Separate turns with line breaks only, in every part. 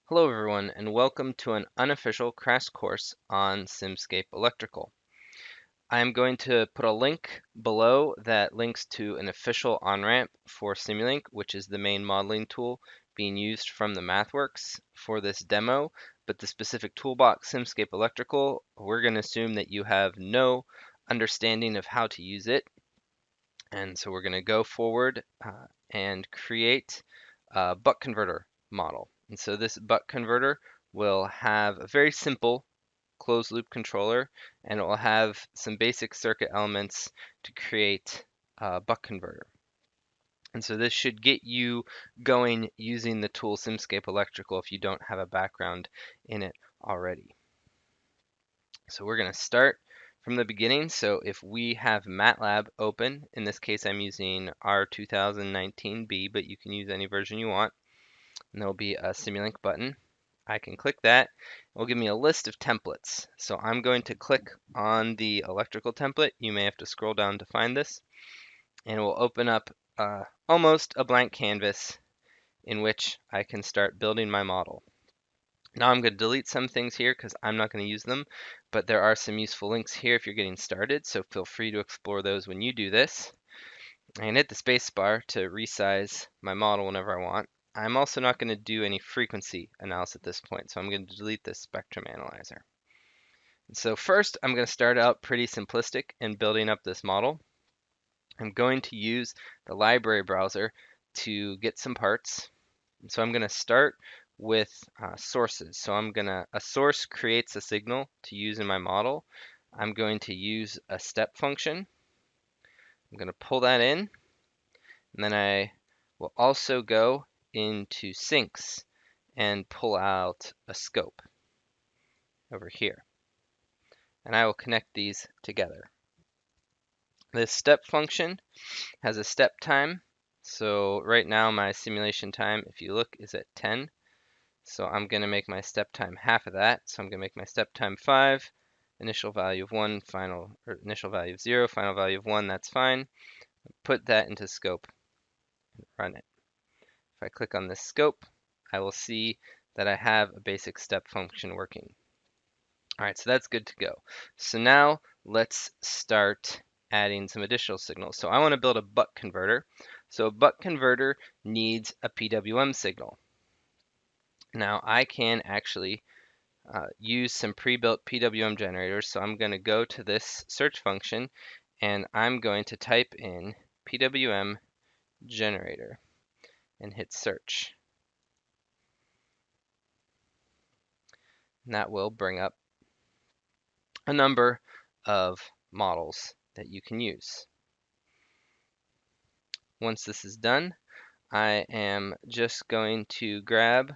Hello everyone and welcome to an unofficial crash course on Simscape Electrical. I am going to put a link below that links to an official on-ramp for Simulink, which is the main modeling tool being used from the MathWorks for this demo, but the specific toolbox Simscape Electrical, we're going to assume that you have no understanding of how to use it. And so we're going to go forward and create a buck converter model. And so this buck converter will have a very simple closed loop controller, and it will have some basic circuit elements to create a buck converter. And so this should get you going using the tool Simscape Electrical if you don't have a background in it already. So we're going to start from the beginning. So if we have MATLAB open, in this case I'm using R2019B, but you can use any version you want. And there'll be a Simulink button. I can click that. It will give me a list of templates. So I'm going to click on the electrical template. You may have to scroll down to find this. And it will open up almost a blank canvas in which I can start building my model. Now I'm going to delete some things here because I'm not going to use them, but there are some useful links here if you're getting started, so feel free to explore those when you do this. And hit the space bar to resize my model whenever I want. I'm also not going to do any frequency analysis at this point, so I'm going to delete this spectrum analyzer. So first, I'm going to start out pretty simplistic in building up this model. I'm going to use the library browser to get some parts. So I'm going to start with sources. So a source creates a signal to use in my model. I'm going to use a step function. I'm going to pull that in, and then I will also go into sinks and pull out a scope over here. And I will connect these together. This step function has a step time. So right now my simulation time, if you look, is at 10. So I'm going to make my step time half of that. So I'm going to make my step time 5, initial value of 1, initial value of 0, final value of 1, that's fine. Put that into scope and run it. If I click on this scope, I will see that I have a basic step function working. All right, so that's good to go. So now let's start adding some additional signals. So I want to build a buck converter. So a buck converter needs a PWM signal. Now I can actually use some pre-built PWM generators. So I'm going to go to this search function and I'm going to type in PWM generator and hit search. And that will bring up a number of models that you can use. Once this is done, I am just going to grab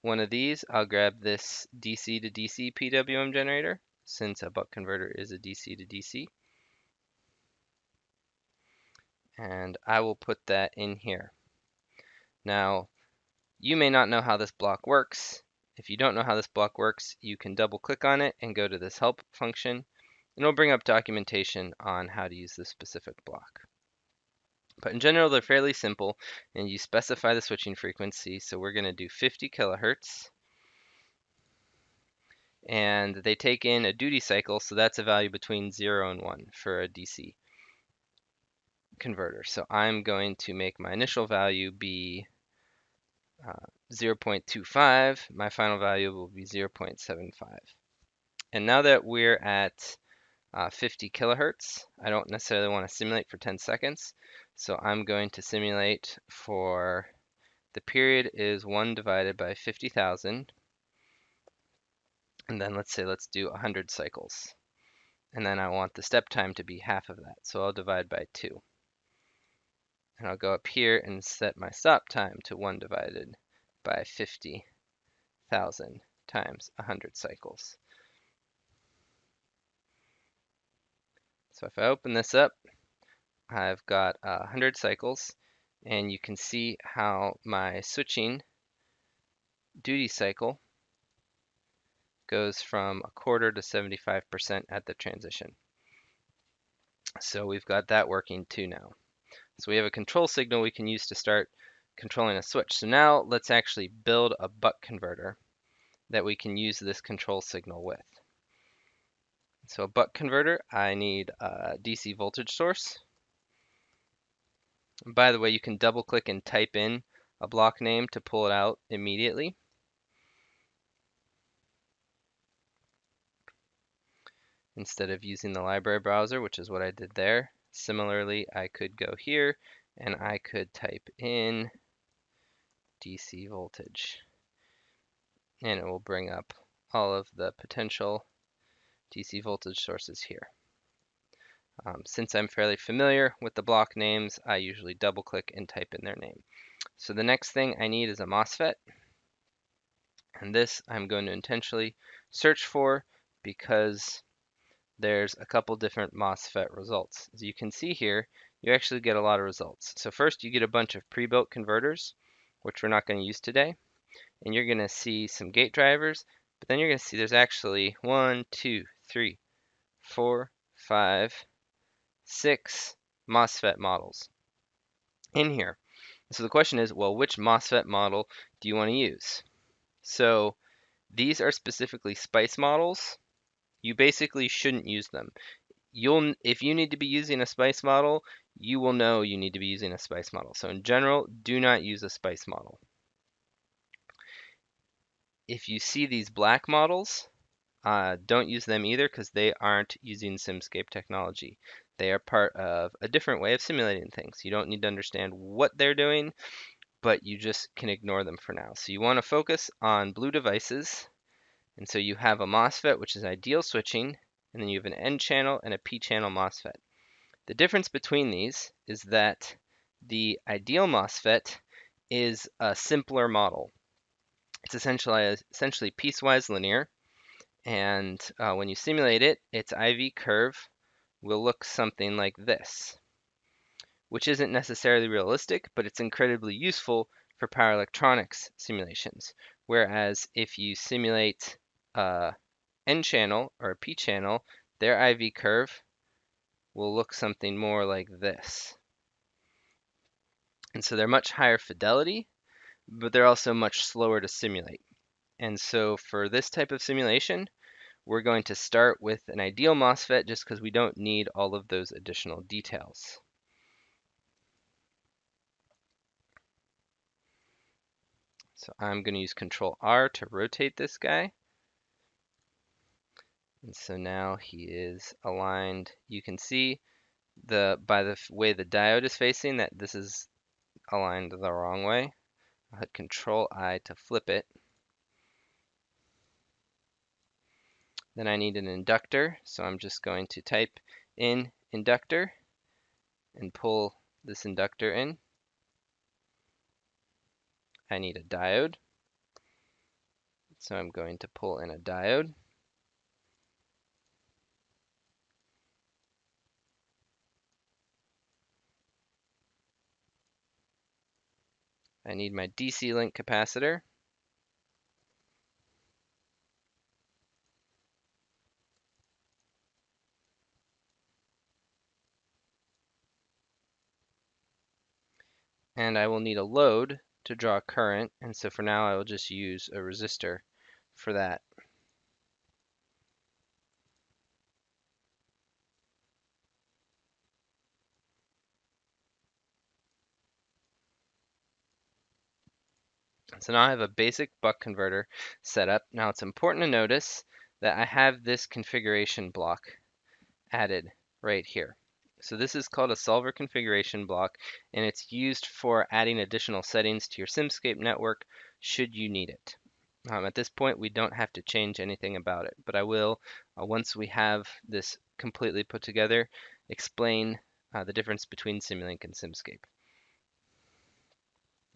one of these. I'll grab this DC to DC PWM generator, since a buck converter is a DC to DC. And I will put that in here. Now, you may not know how this block works. If you don't know how this block works, you can double click on it and go to this help function, and it'll bring up documentation on how to use this specific block. But in general, they're fairly simple, and you specify the switching frequency. So we're going to do 50 kilohertz. And they take in a duty cycle, so that's a value between 0 and 1 for a DC converter. So I'm going to make my initial value be 0.25. My final value will be 0.75. And now that we're at 50 kilohertz, I don't necessarily want to simulate for 10 seconds. So I'm going to simulate for the period is 1 divided by 50,000. And then let's do 100 cycles. And then I want the step time to be half of that. So I'll divide by 2. And I'll go up here and set my stop time to 1 divided by 50,000 times 100 cycles. So if I open this up, I've got 100 cycles, and you can see how my switching duty cycle goes from 1/4 to 75% at the transition. So we've got that working too now. So we have a control signal we can use to start controlling a switch. So now let's actually build a buck converter that we can use this control signal with. So a buck converter, I need a DC voltage source. And by the way, you can double click and type in a block name to pull it out immediately. Instead of using the library browser, which is what I did there. Similarly, I could go here and I could type in DC voltage, and it will bring up all of the potential DC voltage sources here. Since I'm fairly familiar with the block names, I usually double click and type in their name. So the next thing I need is a MOSFET, and this I'm going to intentionally search for because there's a couple different MOSFET results. As you can see here, you actually get a lot of results. So first you get a bunch of pre-built converters, which we're not going to use today, and you're going to see some gate drivers, but then you're going to see there's actually 1, 2, 3, 4, 5, 6 MOSFET models in here. So the question is, well, which MOSFET model do you want to use? So these are specifically SPICE models. You basically shouldn't use them. If you need to be using a SPICE model, you will know you need to be using a SPICE model. So in general, do not use a SPICE model. If you see these black models, don't use them either because they aren't using Simscape technology. They are part of a different way of simulating things. You don't need to understand what they're doing, but you just can ignore them for now. So you want to focus on blue devices. And so you have a MOSFET, which is ideal switching, and then you have an N channel and a P channel MOSFET. The difference between these is that the ideal MOSFET is a simpler model. It's essentially piecewise linear, and when you simulate it, its IV curve will look something like this, which isn't necessarily realistic, but it's incredibly useful for power electronics simulations. Whereas if you simulate a N channel or a P channel, their IV curve will look something more like this. And so they're much higher fidelity, but they're also much slower to simulate. And so for this type of simulation, we're going to start with an ideal MOSFET just because we don't need all of those additional details. So I'm going to use Control R to rotate this guy. And so now he is aligned. You can see by the way the diode is facing that this is aligned the wrong way. I'll hit Control I to flip it. Then I need an inductor, so I'm just going to type in inductor and pull this inductor in. I need a diode, so I'm going to pull in a diode. I need my DC link capacitor. And I will need a load to draw current, and so for now I will just use a resistor for that. So now I have a basic buck converter set up. Now it's important to notice that I have this configuration block added right here. So this is called a solver configuration block, and it's used for adding additional settings to your Simscape network should you need it. At this point, we don't have to change anything about it, but I will, once we have this completely put together, explain the difference between Simulink and Simscape,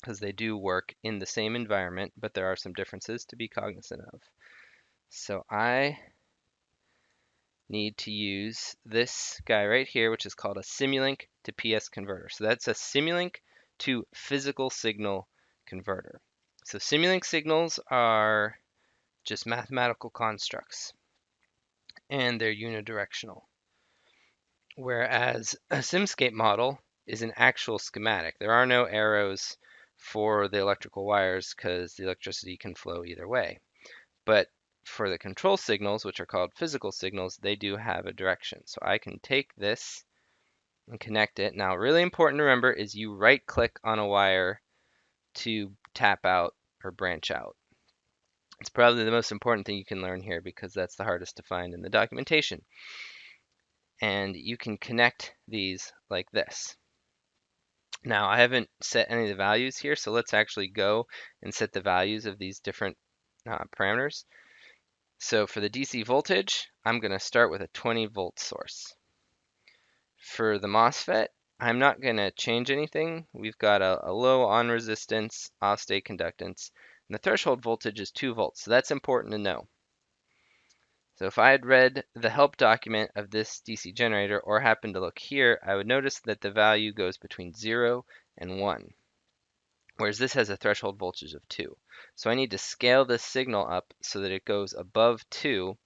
because they do work in the same environment, but there are some differences to be cognizant of. So I need to use this guy right here, which is called a Simulink to PS converter. So that's a Simulink to physical signal converter. So Simulink signals are just mathematical constructs, and they're unidirectional. Whereas a Simscape model is an actual schematic. There are no arrows for the electrical wires because the electricity can flow either way. But for the control signals, which are called physical signals, they do have a direction. So I can take this and connect it. Now, really important to remember is you right-click on a wire to tap out or branch out. It's probably the most important thing you can learn here because that's the hardest to find in the documentation. And you can connect these like this. Now, I haven't set any of the values here, so let's actually go and set the values of these different parameters. So for the DC voltage, I'm going to start with a 20 volt source. For the MOSFET, I'm not going to change anything. We've got a low on resistance, off state conductance, and the threshold voltage is 2 volts, so that's important to know. So if I had read the help document of this DC generator or happened to look here, I would notice that the value goes between 0 and 1, whereas this has a threshold voltage of 2. So I need to scale this signal up so that it goes above 2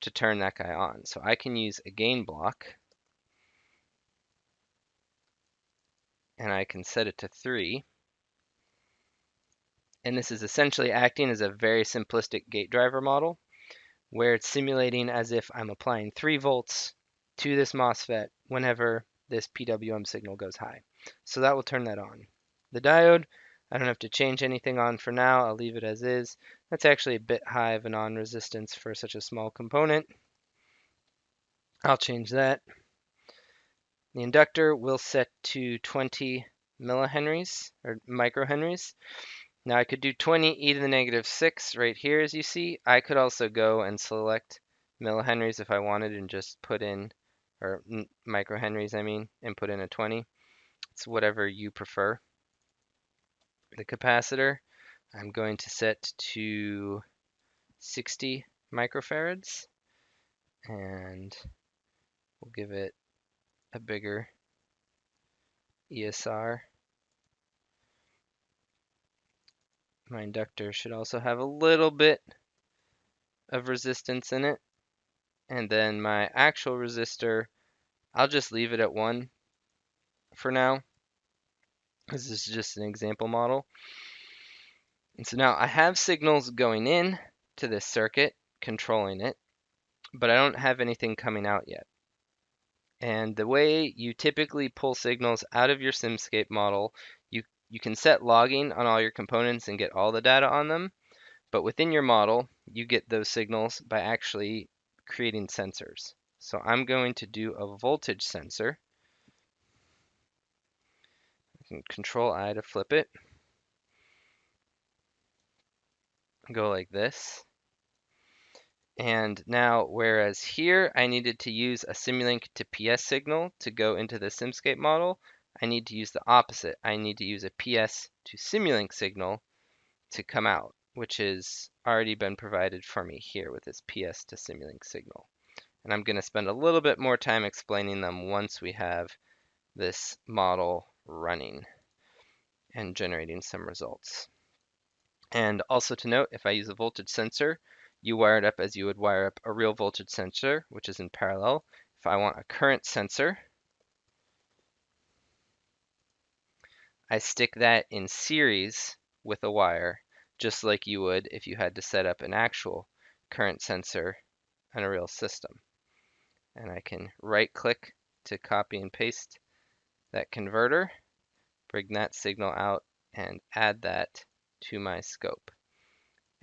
to turn that guy on. So I can use a gain block, and I can set it to 3. And this is essentially acting as a very simplistic gate driver model, where it's simulating as if I'm applying 3 volts to this MOSFET whenever this PWM signal goes high. So that will turn that on. The diode, I don't have to change anything on for now. I'll leave it as is. That's actually a bit high of an on resistance for such a small component. I'll change that. The inductor will set to 20 millihenries or microhenries. Now I could do 20 e to the negative 6 right here, as you see. I could also go and select millihenries if I wanted and just put in, or microhenries I mean, and put in a 20. It's whatever you prefer. The capacitor, I'm going to set to 60 microfarads, and we'll give it a bigger ESR. My inductor should also have a little bit of resistance in it. And then my actual resistor, I'll just leave it at 1 for now, because this is just an example model. And so now I have signals going in to this circuit, controlling it, but I don't have anything coming out yet. And the way you typically pull signals out of your Simscape model, you can set logging on all your components and get all the data on them, but within your model, you get those signals by actually creating sensors. So I'm going to do a voltage sensor. I can Control I to flip it. Go like this. And now, whereas here I needed to use a Simulink to PS signal to go into the Simscape model, I need to use the opposite. I need to use a PS to Simulink signal to come out, which has already been provided for me here with this PS to Simulink signal. And I'm going to spend a little bit more time explaining them once we have this model running and generating some results. And also to note, if I use a voltage sensor, you wire it up as you would wire up a real voltage sensor, which is in parallel. If I want a current sensor, I stick that in series with a wire, just like you would if you had to set up an actual current sensor in a real system. And I can right click to copy and paste that converter, bring that signal out, and add that to my scope.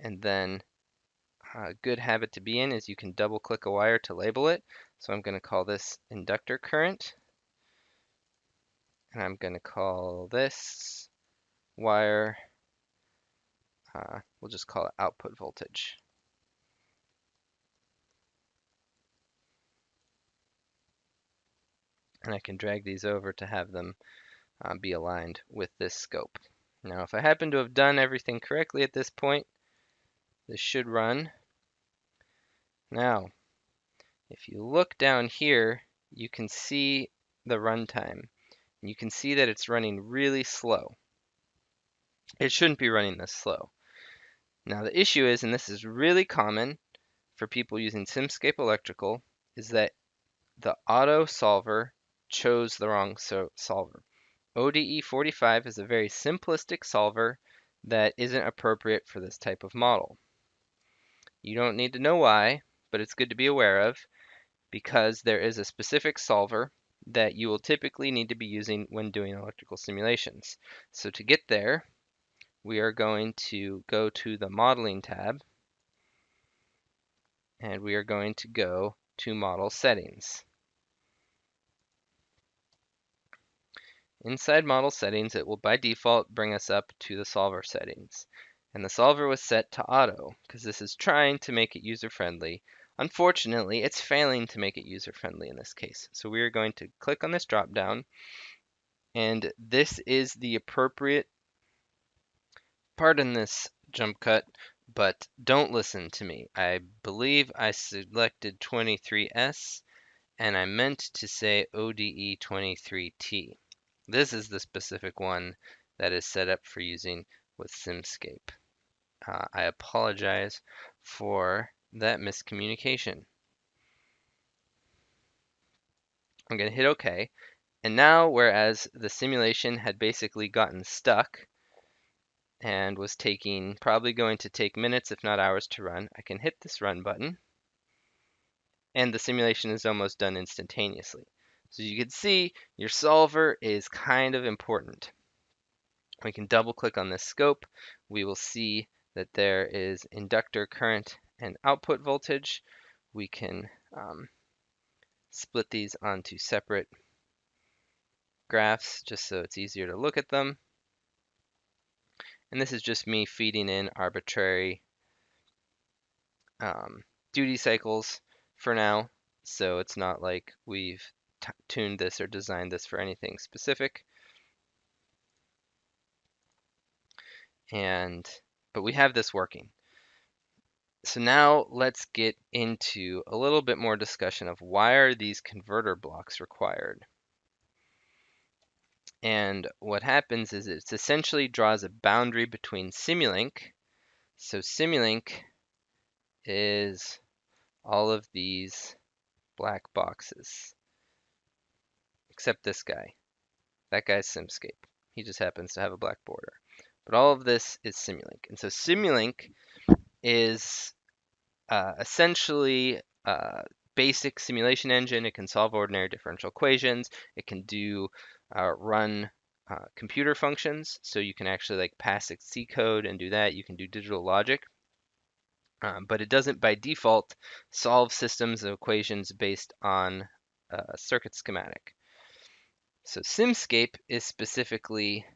And then a good habit to be in is you can double click a wire to label it. So I'm going to call this inductor current. And I'm going to call this wire, we'll just call it output voltage. And I can drag these over to have them be aligned with this scope. Now, if I happen to have done everything correctly at this point, this should run. Now, if you look down here, you can see the runtime. And you can see that it's running really slow. It shouldn't be running this slow. Now, the issue is, and this is really common for people using Simscape Electrical, is that the auto solver chose the wrong solver. ODE45 is a very simplistic solver that isn't appropriate for this type of model. You don't need to know why, but it's good to be aware of because there is a specific solver that you will typically need to be using when doing electrical simulations. So to get there, we are going to go to the Modeling tab, and we are going to go to Model Settings. Inside Model Settings, it will by default bring us up to the solver settings. And the solver was set to auto because this is trying to make it user-friendly. Unfortunately, it's failing to make it user-friendly in this case. So we are going to click on this drop-down, and this is the appropriate, pardon this jump cut, but don't listen to me. I believe I selected 23S, and I meant to say ODE23T. This is the specific one that is set up for using with Simscape. I apologize for that miscommunication. I'm going to hit OK. And now, whereas the simulation had basically gotten stuck and was probably going to take minutes, if not hours, to run, I can hit this run button, and the simulation is almost done instantaneously. So you can see your solver is kind of important. We can double click on this scope. We will see that there is inductor current and output voltage. We can split these onto separate graphs just so it's easier to look at them. And this is just me feeding in arbitrary duty cycles for now. So it's not like we've tuned this or designed this for anything specific. But we have this working. So now let's get into a little bit more discussion of why are these converter blocks required. And what happens is it essentially draws a boundary between Simulink. So Simulink is all of these black boxes, except this guy. That guy's Simscape. He just happens to have a black border. But all of this is Simulink. And so Simulink is essentially a basic simulation engine. It can solve ordinary differential equations. It can run computer functions. So you can actually like pass C code and do that. You can do digital logic. But it doesn't by default solve systems of equations based on a circuit schematic. So Simscape is specifically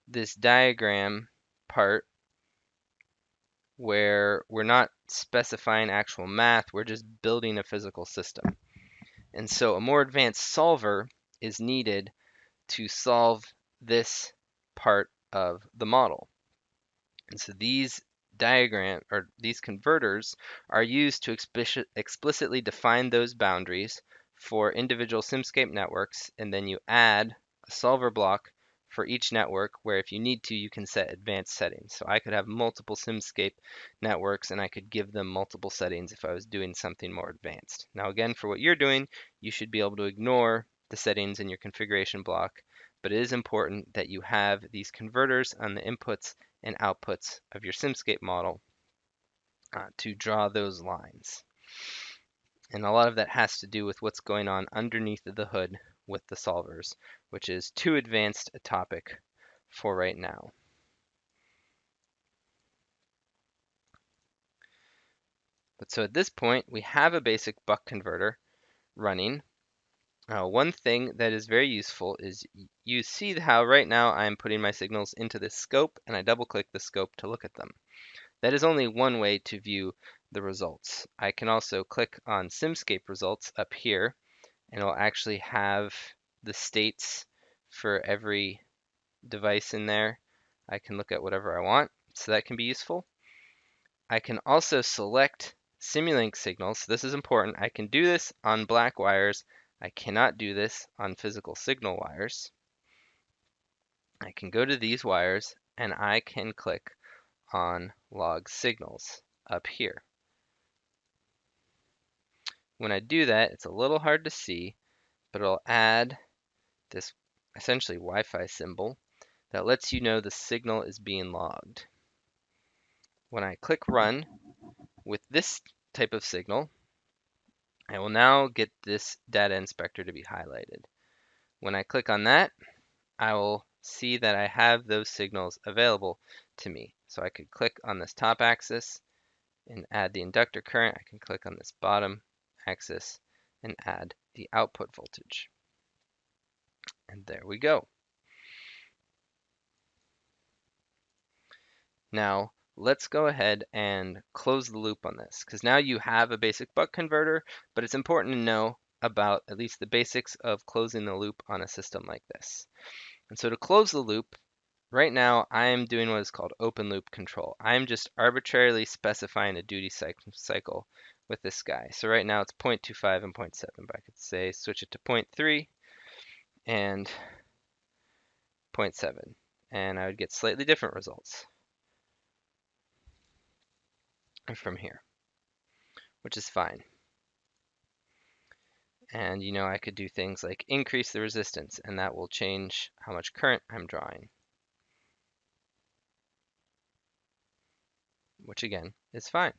this diagram part where we're not specifying actual math, we're just building a physical system. And so a more advanced solver is needed to solve this part of the model. And so these converters are used to explicitly define those boundaries for individual Simscape networks, and then you add a solver block for each network where if you need to, you can set advanced settings. So I could have multiple Simscape networks and I could give them multiple settings if I was doing something more advanced. Now again, for what you're doing, you should be able to ignore the settings in your configuration block, but it is important that you have these converters on the inputs and outputs of your Simscape model to draw those lines. And a lot of that has to do with what's going on underneath the hood with the solvers, which is too advanced a topic for right now. But so at this point, we have a basic buck converter running. One thing that is very useful is you see how right now I'm putting my signals into this scope, and I double click the scope to look at them. That is only one way to view the results. I can also click on Simscape results up here, and it'll actually have the states for every device in there. I can look at whatever I want, so that can be useful. I can also select Simulink signals. So this is important. I can do this on black wires. I cannot do this on physical signal wires. I can go to these wires, and I can click on log signals up here. When I do that, it's a little hard to see, but it'll add this essentially Wi-Fi symbol that lets you know the signal is being logged. When I click run with this type of signal, I will now get this data inspector to be highlighted. When I click on that, I will see that I have those signals available to me. So I could click on this top axis and add the inductor current. I can click on this bottom axis and add the output voltage. And there we go. Now, let's go ahead and close the loop on this, because now you have a basic buck converter, but it's important to know about at least the basics of closing the loop on a system like this. And so to close the loop, right now I am doing what is called open loop control. I'm just arbitrarily specifying a duty cycle with this guy. So right now it's 0.25 and 0.7, but I could say switch it to 0.3 and 0.7, and I would get slightly different results from here, which is fine. And I could do things like increase the resistance, and that will change how much current I'm drawing, which again is fine.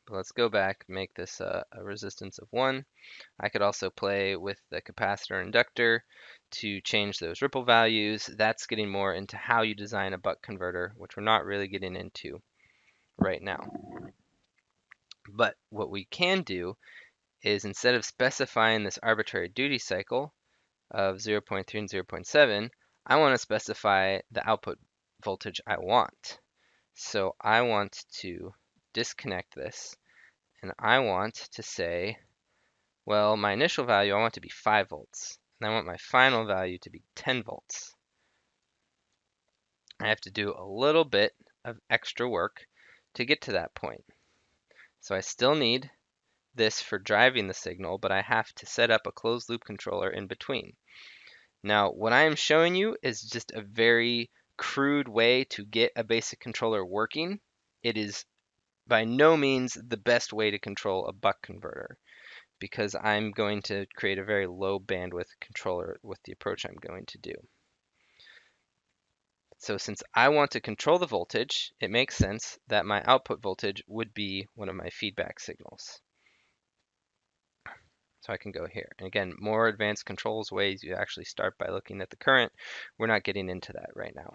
But let's go back, make this a resistance of 1. I could also play with the capacitor inductor to change those ripple values. That's getting more into how you design a buck converter, which we're not really getting into right now. But what we can do is, instead of specifying this arbitrary duty cycle of 0.3 and 0.7, I want to specify the output voltage I want. So I want to disconnect this, and I want to say, well, my initial value I want to be 5 volts, and I want my final value to be 10 volts. I have to do a little bit of extra work to get to that point. So I still need this for driving the signal, but I have to set up a closed loop controller in between. Now, what I am showing you is just a very crude way to get a basic controller working. It is by no means the best way to control a buck converter, because I'm going to create a very low bandwidth controller with the approach I'm going to do. So since I want to control the voltage, it makes sense that my output voltage would be one of my feedback signals. So I can go here. And again, more advanced controls ways you actually start by looking at the current. We're not getting into that right now.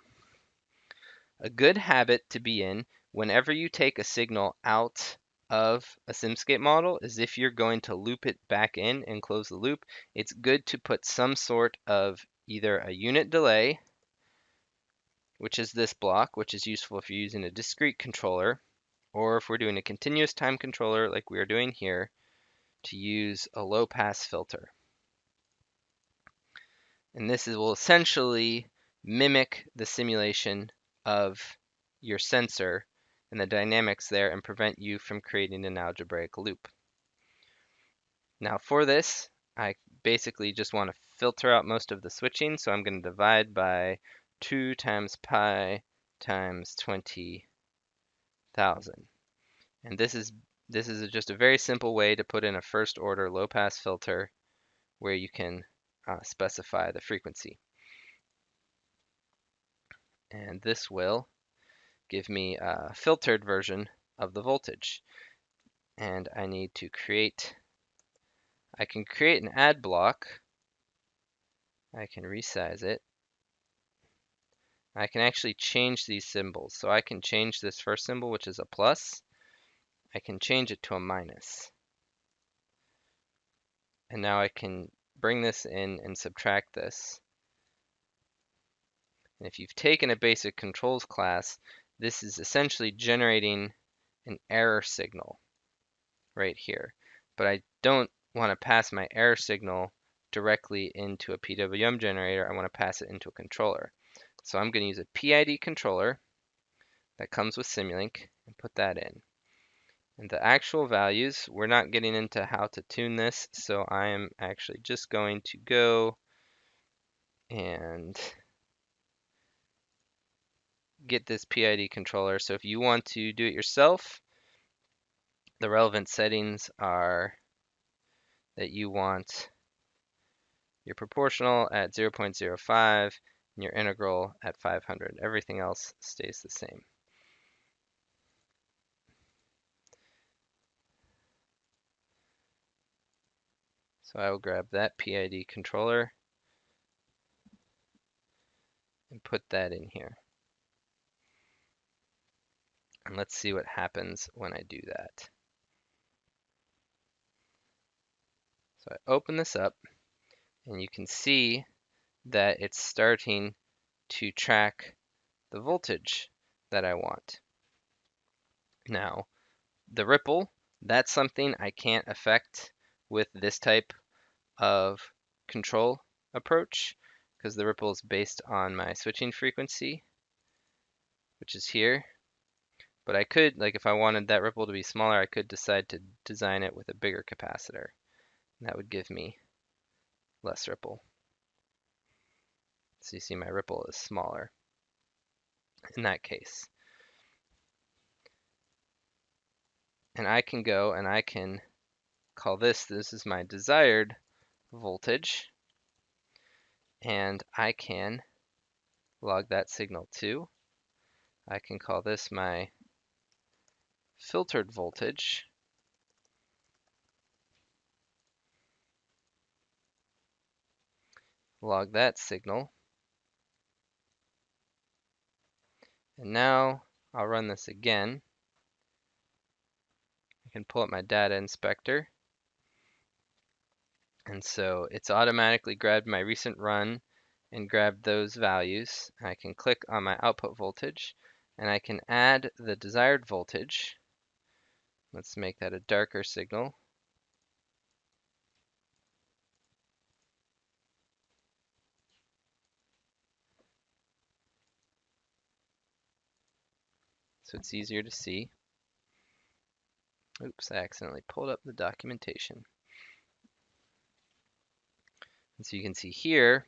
A good habit to be in whenever you take a signal out of a Simscape model is, if you're going to loop it back in and close the loop, it's good to put some sort of either a unit delay, which is this block, which is useful if you're using a discrete controller, or if we're doing a continuous time controller like we are doing here, to use a low pass filter. And this will essentially mimic the simulation of your sensor and the dynamics there, and prevent you from creating an algebraic loop. Now for this, I basically just want to filter out most of the switching, so I'm going to divide by 2 times pi times 20,000. And this is just a very simple way to put in a first order low pass filter where you can specify the frequency. And this will give me a filtered version of the voltage. And I need to I can create an add block. I can resize it. I can actually change these symbols. So I can change this first symbol, which is a plus. I can change it to a minus. And now I can bring this in and subtract this. And if you've taken a basic controls class, this is essentially generating an error signal right here. But I don't want to pass my error signal directly into a PWM generator. I want to pass it into a controller. So I'm going to use a PID controller that comes with Simulink and put that in. And the actual values, we're not getting into how to tune this, so I am actually just going to go and get this PID controller. So if you want to do it yourself, the relevant settings are that you want your proportional at 0.05, and your integral at 500. Everything else stays the same. So I will grab that PID controller and put that in here. And let's see what happens when I do that. So I open this up, and you can see that it's starting to track the voltage that I want. Now, the ripple, that's something I can't affect with this type of control approach, because the ripple is based on my switching frequency, which is here. But I could, like if I wanted that ripple to be smaller, I could decide to design it with a bigger capacitor. And that would give me less ripple. So you see my ripple is smaller in that case. And I can go and I can call this is my desired voltage. And I can log that signal too. I can call this my filtered voltage. Log that signal. And now I'll run this again. I can pull up my data inspector. And so it's automatically grabbed my recent run and grabbed those values. I can click on my output voltage and I can add the desired voltage. Let's make that a darker signal. So it's easier to see. Oops, I accidentally pulled up the documentation. And so you can see here,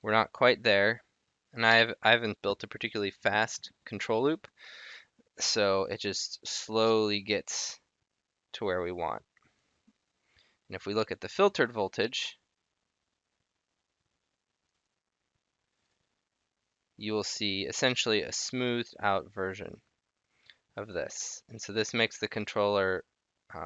we're not quite there. And I haven't built a particularly fast control loop, so it just slowly gets to where we want. And if we look at the filtered voltage, you will see essentially a smoothed out version of this. And so this makes the controller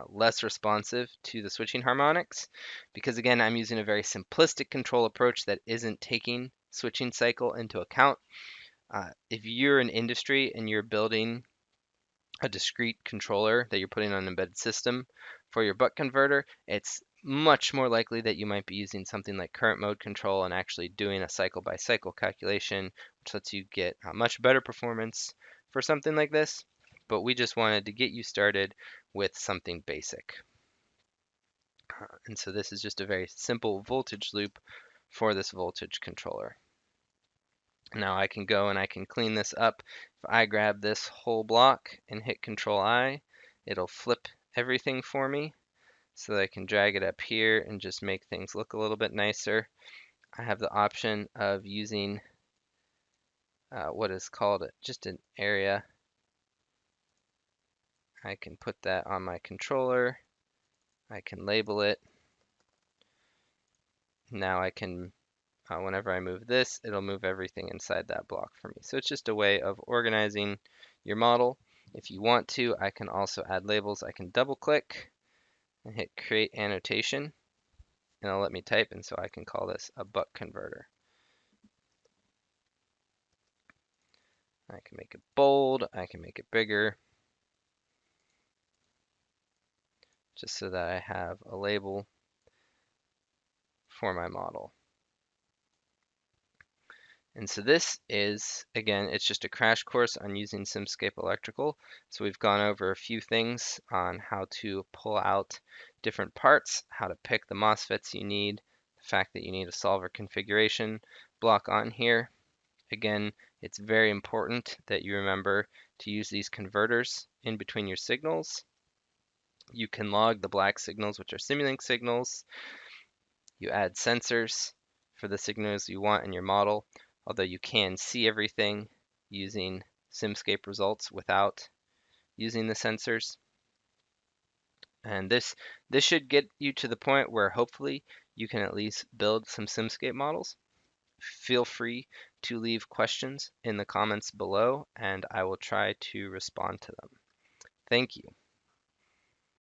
less responsive to the switching harmonics, because again, I'm using a very simplistic control approach that isn't taking switching cycle into account. If you're an industry and you're building a discrete controller that you're putting on an embedded system for your buck converter, it's much more likely that you might be using something like current mode control and actually doing a cycle by cycle calculation, which lets you get a much better performance for something like this. But we just wanted to get you started with something basic. And so this is just a very simple voltage loop for this voltage controller. Now I can go and I can clean this up. If I grab this whole block and hit Control I, it'll flip everything for me so that I can drag it up here and just make things look a little bit nicer. I have the option of using what is called just an area. I can put that on my controller. I can label it. Now I can whenever I move this, it'll move everything inside that block for me. So it's just a way of organizing your model. If you want to, I can also add labels. I can double click and hit create annotation, and it'll let me type, and so I can call this a buck converter. I can make it bold, I can make it bigger, just so that I have a label for my model. And so this is, again, it's just a crash course on using Simscape Electrical. So we've gone over a few things on how to pull out different parts, how to pick the MOSFETs you need, the fact that you need a solver configuration block on here. Again, it's very important that you remember to use these converters in between your signals. You can log the black signals, which are Simulink signals. You add sensors for the signals you want in your model, although you can see everything using Simscape results without using the sensors. And this should get you to the point where hopefully you can at least build some Simscape models. Feel free to leave questions in the comments below, and I will try to respond to them. Thank you.